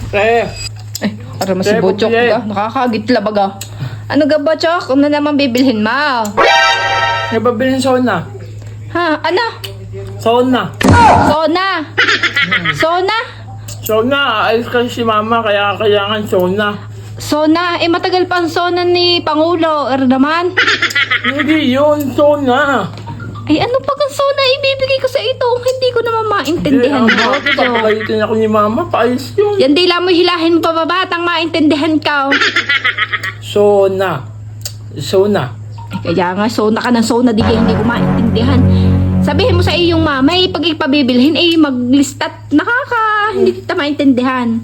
Eh, Para mo si Kaya Bochok bumili. ka. Nakakagitla baga. Ano ga Bochok? Ano naman bibilhin mo? nababilin sauna. Ha? Ano? Sauna. Sona? Sona? Sauna, ayos kasi si mama, kaya kailangan sauna. Sona? Eh matagal pa ang sona ni Pangulo. Naman? Hindi yun, sauna. Ay ano pag ang sona ibibigay ko sa ito? Hindi ko naman maintindihan Hindi, mo. ang papagalitin ako ni mama, paayos yun. Yan dila mo hilahin mo pababatang maintindihan ka. Sauna. Sauna. Eh, kaya nga sona ka ng sona di kaya hindi ko maintindihan. Sabihin mo sa iyong mama eh pag ipabibilhin eh maglistat. Hindi kita maintindihan.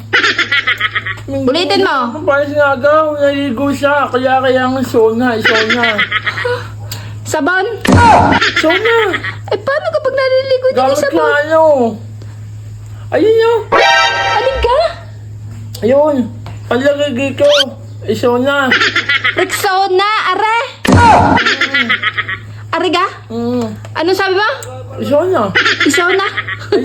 Ulitin mo. Paano sinagaw? Naligo siya, kaya kailangan sauna, sauna. Sabon? Sauna. Eh paano kapag naliligo din yung Gamit sabon? na ano. Ayun yun. Alin ka? Ayun. Palagay ko. Sauna. Rexona, are? Are ka? Anong sabi mo? Sauna. Isona?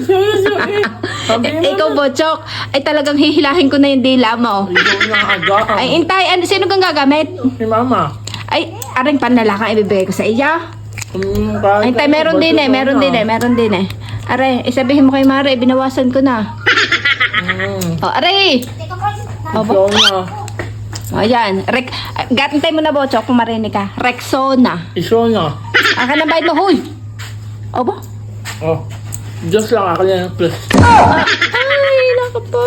Sauna. Sabi mo Ikaw, Bochok, ay talagang hihilahin ko na yung dila mo. Sauna aga. Ay, intay, sino kang gagamit? Si mama. Ay, aring panlalakang ibibigay ko sa iya. Ay, tay, meron din eh. Are, isabihin mo kay Mare, binawasan ko na. O, are! O, Sauna. ayan. Gatantay mo na, Bochok, kung marinig ka. Rexona. Sauna. Aka na bayad mo, huy! O ba? Oh. Diyos lang ako yan. Plus. Ay, naku po.